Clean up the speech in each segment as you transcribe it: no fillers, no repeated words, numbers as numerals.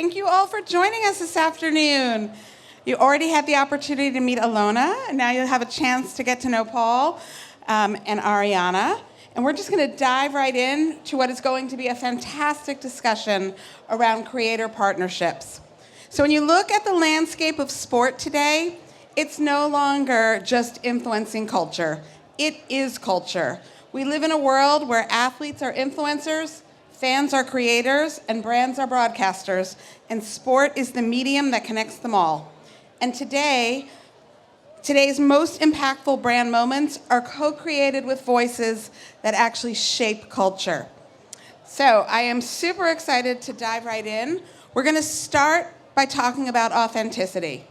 Thank you all for joining us this afternoon. You already had the opportunity to meet Ilona, and now you'll have a chance to get to know Paul and Ariana. And we're just going to dive right in to what is going to be a fantastic discussion around creator partnerships. So when you look at the landscape of sport today, it's no longer just influencing culture. It is culture. We live in a world where athletes are influencers, fans are creators, and brands are broadcasters, and sport is the medium that connects them all. And today's most impactful brand moments are co-created with voices that actually shape culture. So I am super excited to dive right in. We're going to start by talking about authenticity.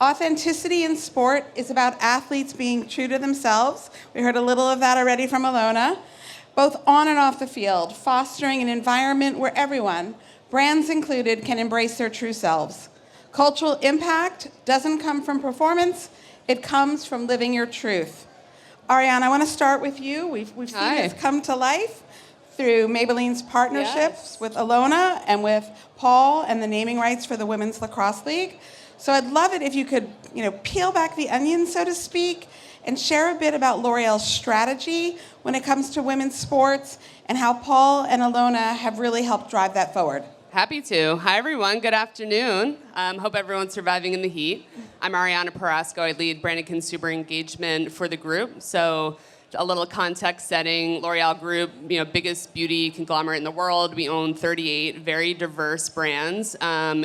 Authenticity in sport is about athletes being true to themselves. We heard a little of that already from Ilona. Both on and off the field, fostering an environment where everyone, brands included, can embrace their true selves. Cultural impact doesn't come from performance, it comes from living your truth. Ariana, I want to start with you. We've seen this come to life through Maybelline's partnerships with Ilona and with Paul and the naming rights for the Women's Lacrosse League. So I'd love it if you could, peel back the onion, so to speak, and share a bit about L'Oréal's strategy when it comes to women's sports and how Paul and Ilona have really helped drive that forward. Happy to. Hi, everyone. Good afternoon. Hope everyone's surviving in the heat. I'm Ariana Parasco. I lead brand and consumer engagement for the group. So a little context setting, L'Oréal Group, biggest beauty conglomerate in the world. We own 38 very diverse brands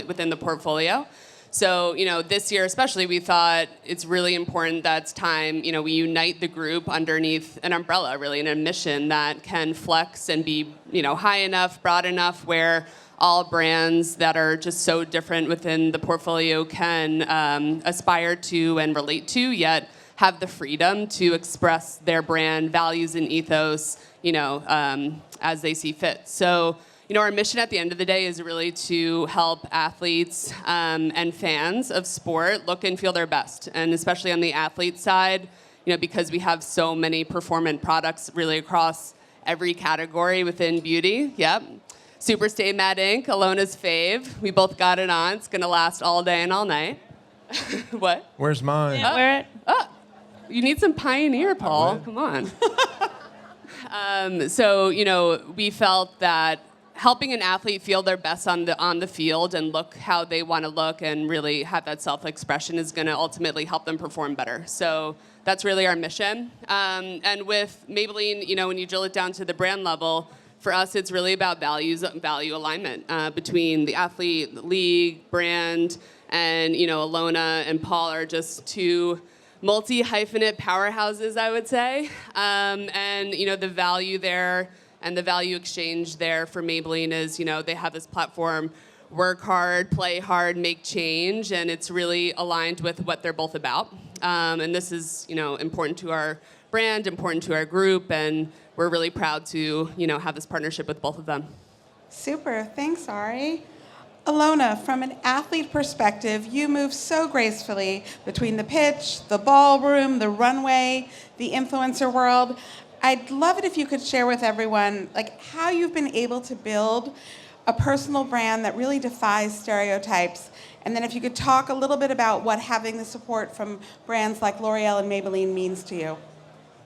within the portfolio. So, this year especially, we thought it's really important that it's time, we unite the group underneath an umbrella, really, and a mission that can flex and be, high enough, broad enough, where all brands that are just so different within the portfolio can aspire to and relate to, yet have the freedom to express their brand values and ethos, as they see fit. So, our mission at the end of the day is really to help athletes and fans of sport look and feel their best. And especially on the athlete side, because we have so many performant products really across every category within beauty. Yep. Superstay Matte Ink, Ilona's fave. We both got it on. It's going to last all day and all night. What? Where's mine? Yeah, wear it. Oh, you need some Pioneer, Paul. Come on. So, we felt that helping an athlete feel their best on the field and look how they want to look and really have that self-expression is going to ultimately help them perform better. So that's really our mission. And with Maybelline, when you drill it down to the brand level, for us it's really about value alignment between the athlete, the league, brand, and Ilona and Paul are just two multi-hyphenate powerhouses, I would say. And the value there and the value exchange there for Maybelline is, they have this platform, work hard, play hard, make change, and it's really aligned with what they're both about. And this is, important to our brand, important to our group, and we're really proud to, have this partnership with both of them. Super. Thanks, Ari. Ilona, from an athlete perspective, you move so gracefully between the pitch, the ballroom, the runway, the influencer world. I'd love it if you could share with everyone how you've been able to build a personal brand that really defies stereotypes. And then if you could talk a little bit about what having the support from brands like L'Oréal and Maybelline means to you.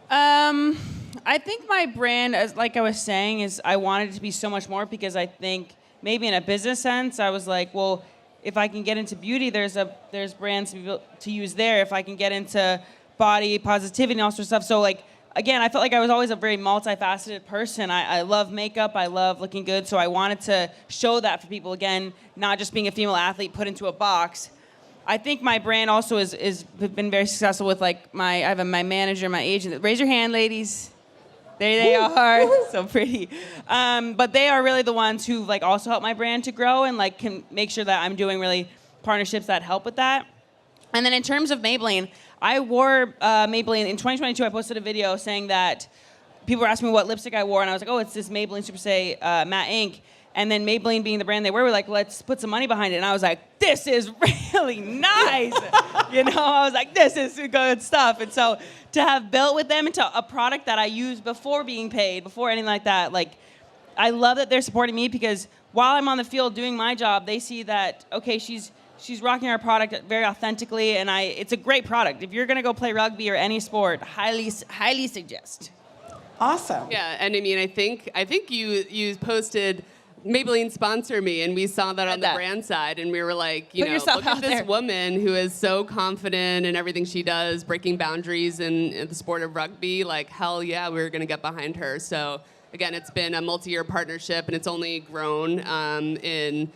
I think my brand, like I was saying, is I wanted it to be so much more because I think maybe in a business sense, I was like, well, if I can get into beauty, there's brands to use there. If I can get into body positivity and all sorts of stuff. So again, I felt like I was always a very multifaceted person. I love makeup. I love looking good. So I wanted to show that for people. Again, not just being a female athlete put into a box. I think my brand also is been very successful with I have my manager, my agent. Raise your hand, ladies. There they are. So pretty. But they are really the ones who also help my brand to grow and can make sure that I'm doing really partnerships that help with that. And then in terms of Maybelline, I wore Maybelline in 2022. I posted a video saying that people were asking me what lipstick I wore, and I was like, oh, it's this Maybelline Superstay Matte Ink. And then Maybelline being the brand they were like, let's put some money behind it. And I was like, this is really nice. I was like, this is good stuff. And so to have built with them into a product that I used before being paid, before anything like that, I love that they're supporting me because while I'm on the field doing my job, they see that, okay, she's rocking our product very authentically, and it's a great product. If you're going to go play rugby or any sport, highly suggest. Awesome. Yeah, and I mean, I think you posted Maybelline sponsor me, and we saw that on the brand side, and we were like, Put yourself look at out this there. woman who is so confident in everything she does, breaking boundaries in the sport of rugby. Like, hell yeah, we were going to get behind her. So again, it's been a multi-year partnership, and it's only grown in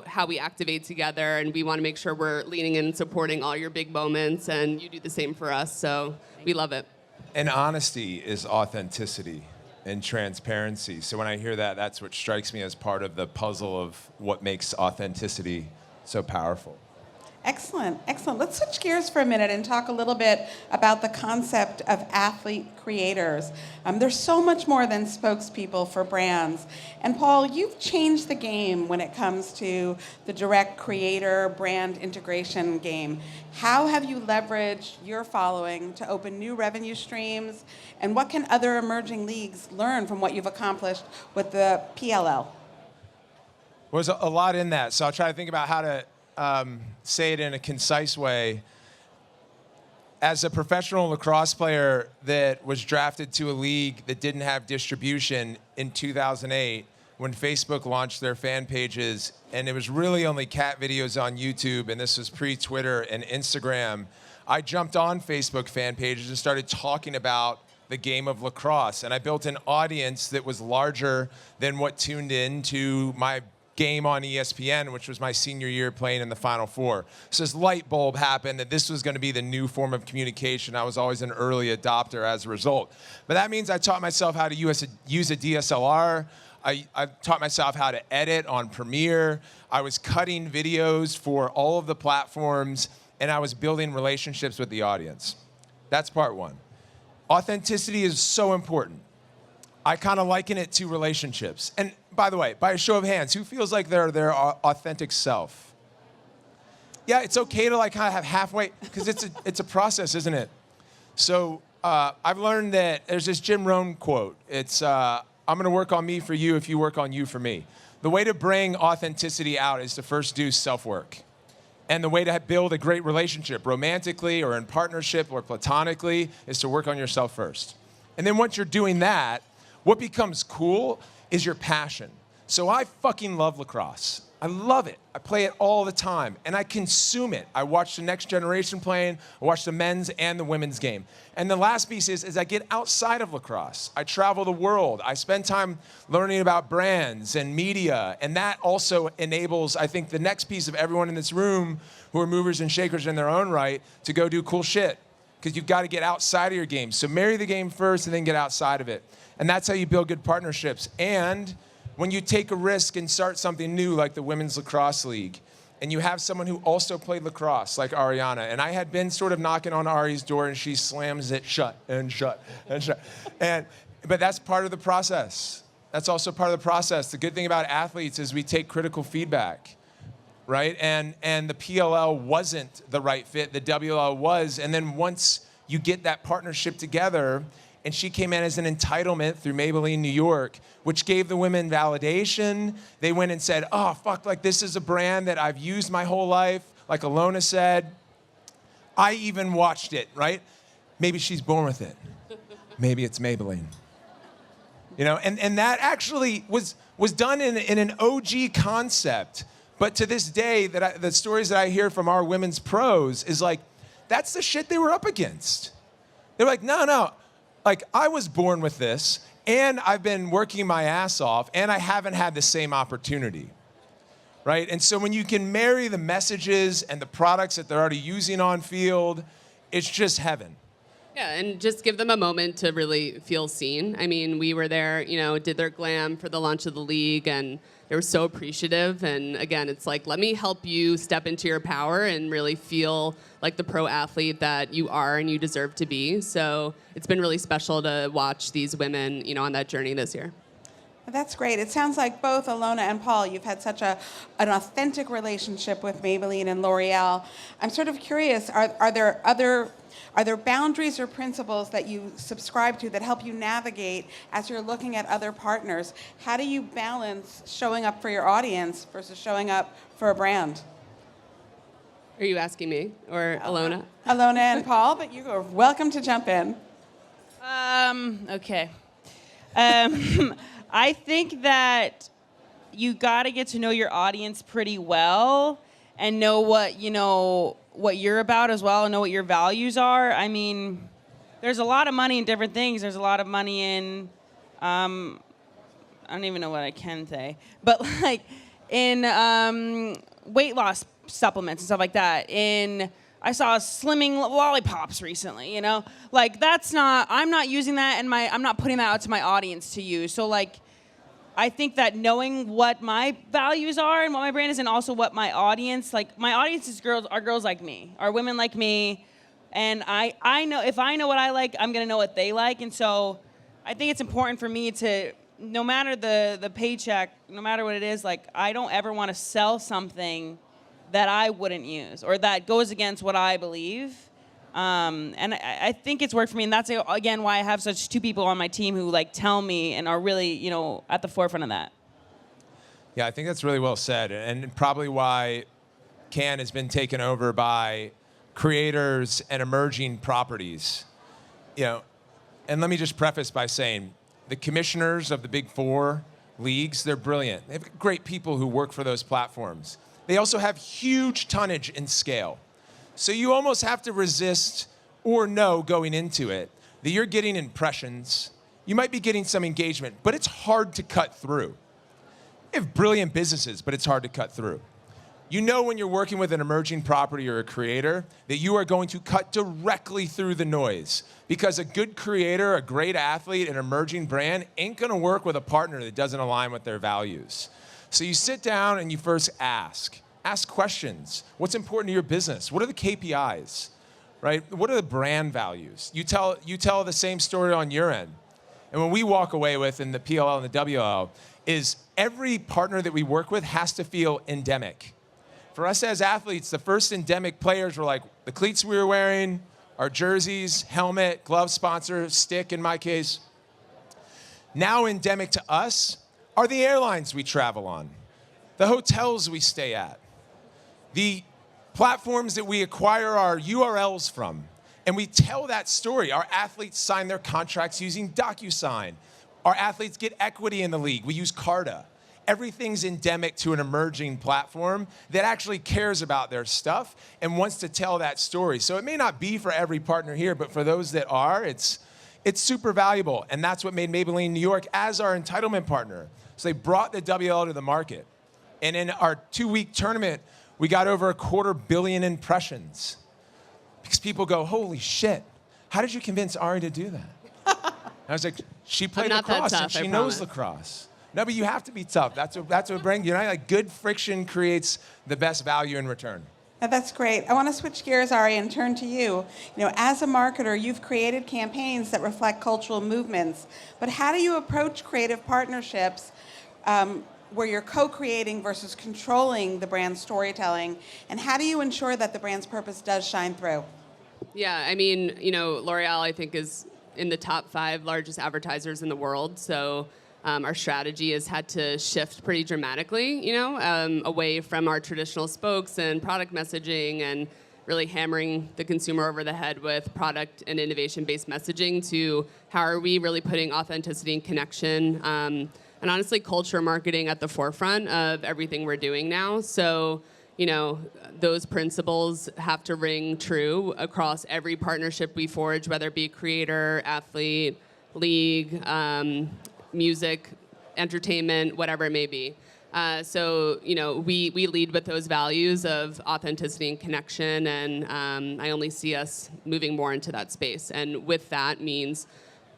how we activate together, and we want to make sure we're leaning in and supporting all your big moments, and you do the same for us. So we love it. And honesty is authenticity and transparency. So when I hear that, that's what strikes me as part of the puzzle of what makes authenticity so powerful. Excellent, excellent. Let's switch gears for a minute and talk a little bit about the concept of athlete creators. There's so much more than spokespeople for brands. And Paul, you've changed the game when it comes to the direct creator brand integration game. How have you leveraged your following to open new revenue streams? And what can other emerging leagues learn from what you've accomplished with the PLL? Well, there's a lot in that, so I'll try to think about how to say it in a concise way. As a professional lacrosse player that was drafted to a league that didn't have distribution in 2008, when Facebook launched their fan pages, and it was really only cat videos on YouTube, and this was pre-Twitter and Instagram, I jumped on Facebook fan pages and started talking about the game of lacrosse, and I built an audience that was larger than what tuned in to my game on ESPN, which was my senior year playing in the Final Four. So this light bulb happened that this was going to be the new form of communication. I was always an early adopter as a result. But that means I taught myself how to use a DSLR. I taught myself how to edit on Premiere. I was cutting videos for all of the platforms, and I was building relationships with the audience. That's part one. Authenticity is so important. I kind of liken it to relationships. And by the way, by a show of hands, who feels like they're their authentic self? Yeah, it's okay to like kind of have halfway, because it's a process, isn't it? So I've learned that there's this Jim Rohn quote. It's, I'm going to work on me for you if you work on you for me. The way to bring authenticity out is to first do self-work. And the way to build a great relationship, romantically or in partnership or platonically, is to work on yourself first. And then once you're doing that, what becomes cool is your passion. So I fucking love lacrosse. I love it. I play it all the time, and I consume it. I watch the next generation playing. I watch the men's and the women's game. And the last piece is I get outside of lacrosse. I travel the world. I spend time learning about brands and media, and that also enables, I think, the next piece of everyone in this room who are movers and shakers in their own right to go do cool shit, because you've got to get outside of your game. So marry the game first and then get outside of it. And that's how you build good partnerships. And when you take a risk and start something new like the Women's Lacrosse League, and you have someone who also played lacrosse like Ariana, and I had been sort of knocking on Ari's door, and she slams it shut and shut and shut. But that's part of the process. That's also part of the process. The good thing about athletes is we take critical feedback, right? And the PLL wasn't the right fit. The WLL was. And then once you get that partnership together, and she came in as an entitlement through Maybelline New York, which gave the women validation. They went and said, oh, fuck, like this is a brand that I've used my whole life, like Ilona said. I even watched it, right? Maybe she's born with it. Maybe it's Maybelline. You know, and that actually was done in an OG concept. But to this day, the stories that I hear from our women's pros is like, that's the shit they were up against. They're like, no. Like, I was born with this, and I've been working my ass off, and I haven't had the same opportunity, right? And so when you can marry the messages and the products that they're already using on field, it's just heaven. Yeah, and just give them a moment to really feel seen. I mean, we were there, did their glam for the launch of the league, and they were so appreciative. And again, it's like, let me help you step into your power and really feel like the pro athlete that you are and you deserve to be. So it's been really special to watch these women, on that journey this year. That's great. It sounds like both Ilona and Paul, you've had such an authentic relationship with Maybelline and L'Oreal. I'm sort of curious, are there boundaries or principles that you subscribe to that help you navigate as you're looking at other partners? How do you balance showing up for your audience versus showing up for a brand? Are you asking me or Ilona? Ilona and Paul, but you are welcome to jump in. Okay. I think that you got to get to know your audience pretty well and know what you're about as well, and know what your values are. I mean, there's a lot of money in different things. There's a lot of money in, I don't even know what I can say, but like in weight loss supplements and stuff like that. I saw slimming lollipops recently, like I'm not using that, and I'm not putting that out to my audience to use. So like, I think that knowing what my values are and what my brand is, and also what my audience is girls like me, are women like me, and I know if I know what I like, I'm gonna know what they like, and so I think it's important for me to, no matter the paycheck, no matter what it is, like I don't ever want to sell something that I wouldn't use or that goes against what I believe. And I think it's worked for me, and that's again why I have such two people on my team who like tell me and are really at the forefront of that. Yeah, I think that's really well said, and probably why Cannes has been taken over by creators and emerging properties. And let me just preface by saying the commissioners of the Big Four leagues, they're brilliant. They have great people who work for those platforms. They also have huge tonnage and scale. So you almost have to resist or know going into it that you're getting impressions. You might be getting some engagement, but it's hard to cut through. You have brilliant businesses, but it's hard to cut through. You know when you're working with an emerging property or a creator that you are going to cut directly through the noise, because a good creator, a great athlete, an emerging brand ain't gonna work with a partner that doesn't align with their values. So you sit down and you first ask questions. What's important to your business? What are the KPIs, right? What are the brand values? You tell the same story on your end. And when we walk away with in the PLL and the WL is every partner that we work with has to feel endemic. For us as athletes, the first endemic players were like the cleats we were wearing, our jerseys, helmet, glove sponsor, stick in my case. Now endemic to us are the airlines we travel on, the hotels we stay at, the platforms that we acquire our URLs from, and we tell that story. Our athletes sign their contracts using DocuSign. Our athletes get equity in the league. We use Carta. Everything's endemic to an emerging platform that actually cares about their stuff and wants to tell that story. So it may not be for every partner here, but for those that are, it's super valuable. And that's what made Maybelline New York as our entitlement partner. So they brought the WL to the market. And in our 2-week tournament, we got over 250 million impressions. Because people go, holy shit, how did you convince Ari to do that? I was like, she played lacrosse and she knows lacrosse. No, but you have to be tough. That's what brings you. Like good friction creates the best value in return. That's great. I want to switch gears, Ari, and turn to you. As a marketer, you've created campaigns that reflect cultural movements. But how do you approach creative partnerships where you're co-creating versus controlling the brand's storytelling? And how do you ensure that the brand's purpose does shine through? Yeah, I mean, L'Oreal, I think, is in the top 5 largest advertisers in the world. So our strategy has had to shift pretty dramatically, away from our traditional spokes and product messaging and really hammering the consumer over the head with product and innovation-based messaging to how are we really putting authenticity and connection and honestly culture marketing at the forefront of everything we're doing now. So, those principles have to ring true across every partnership we forge, whether it be creator, athlete, league, music, entertainment, whatever it may be. So we lead with those values of authenticity and connection, and I only see us moving more into that space. And with that means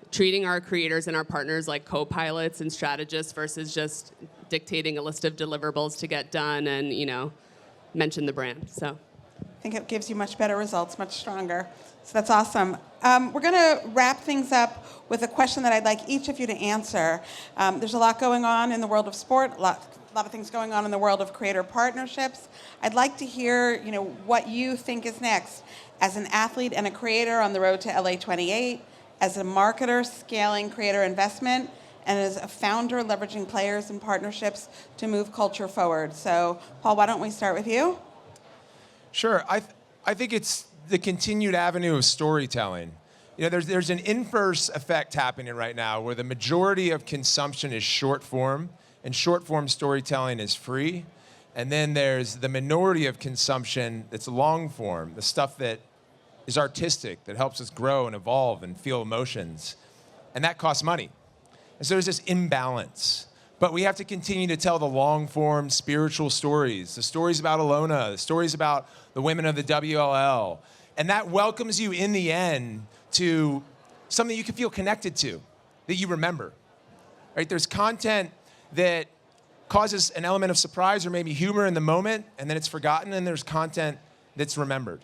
treating our creators and our partners like co-pilots and strategists versus just dictating a list of deliverables to get done and, mention the brand. So think it gives you much better results, much stronger. So that's awesome. We're going to wrap things up with a question that I'd like each of you to answer. There's a lot going on in the world of sport, a lot of things going on in the world of creator partnerships. I'd like to hear, what you think is next as an athlete and a creator on the road to LA 28, as a marketer scaling creator investment, and as a founder leveraging players and partnerships to move culture forward. So, Paul, why don't we start with you? Sure. I think it's the continued avenue of storytelling. There's an inverse effect happening right now where the majority of consumption is short form, and short form storytelling is free. And then there's the minority of consumption that's long form, the stuff that is artistic, that helps us grow and evolve and feel emotions. And that costs money. And so there's this imbalance. But we have to continue to tell the long-form spiritual stories, the stories about Ilona, the stories about the women of the WLL. And that welcomes you in the end to something you can feel connected to, that you remember. Right? There's content that causes an element of surprise or maybe humor in the moment, and then it's forgotten, and there's content that's remembered.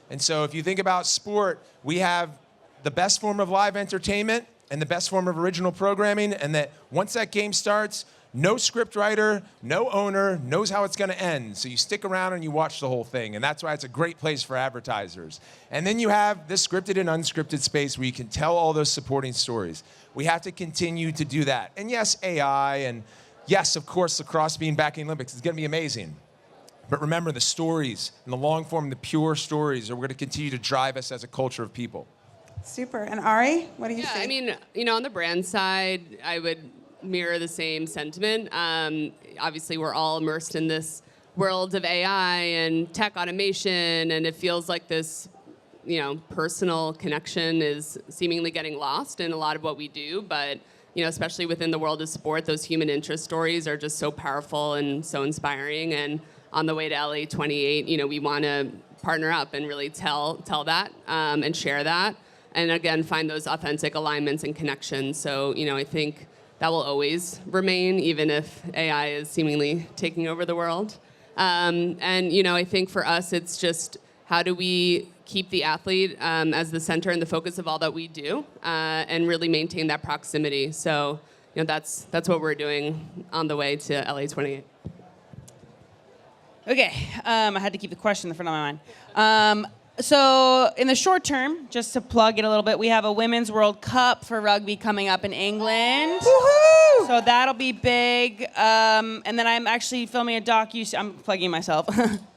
And so if you think about sport, we have the best form of live entertainment and the best form of original programming, and that once that game starts, no script writer, no owner knows how it's going to end. So you stick around and you watch the whole thing, and that's why it's a great place for advertisers. And then you have this scripted and unscripted space where you can tell all those supporting stories. We have to continue to do that. And yes, AI, and yes, of course, lacrosse being back in the Olympics is going to be amazing. But remember, the stories and the long form, the pure stories are going to continue to drive us as a culture of people. Super. And Ari, what do you think? I mean, on the brand side, I would mirror the same sentiment. Obviously, we're all immersed in this world of AI and tech automation, and it feels like this, personal connection is seemingly getting lost in a lot of what we do. But, especially within the world of sport, those human interest stories are just so powerful and so inspiring. And on the way to LA 28, we want to partner up and really tell that and share that. And again, find those authentic alignments and connections. So, I think that will always remain, even if AI is seemingly taking over the world. And, I think for us, it's just how do we keep the athlete as the center and the focus of all that we do and really maintain that proximity. So, that's what we're doing on the way to LA 28. Okay, I had to keep the question in the front of my mind. So in the short term, just to plug it a little bit, we have a Women's World Cup for rugby coming up in England. Woohoo! So that'll be big. And then I'm actually filming a I'm plugging myself.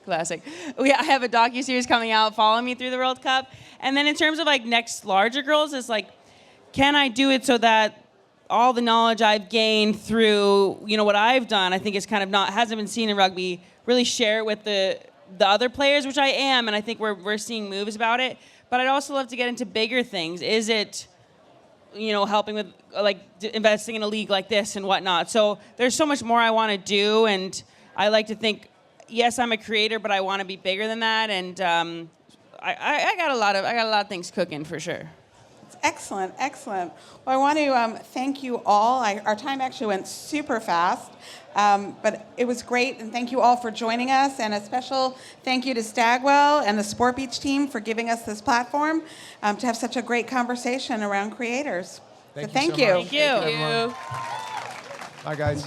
Classic. I have a docuseries coming out, Follow Me Through the World Cup. And then in terms of next larger girls, it's can I do it so that all the knowledge I've gained through, what I've done, I think is kind of hasn't been seen in rugby, really share it with the other players, which I am, and I think we're seeing moves about it. But I'd also love to get into bigger things. Is it, helping with investing in a league like this and whatnot? So there's so much more I want to do, and I like to think, yes, I'm a creator, but I want to be bigger than that. And I got a lot of things cooking for sure. Excellent, excellent. Well, I want to thank you all. Our time actually went super fast, but it was great, and thank you all for joining us, and a special thank you to Stagwell and the Sport Beach team for giving us this platform to have such a great conversation around creators. Thank so you so much. Thank you. Thank you, everyone. Bye, guys.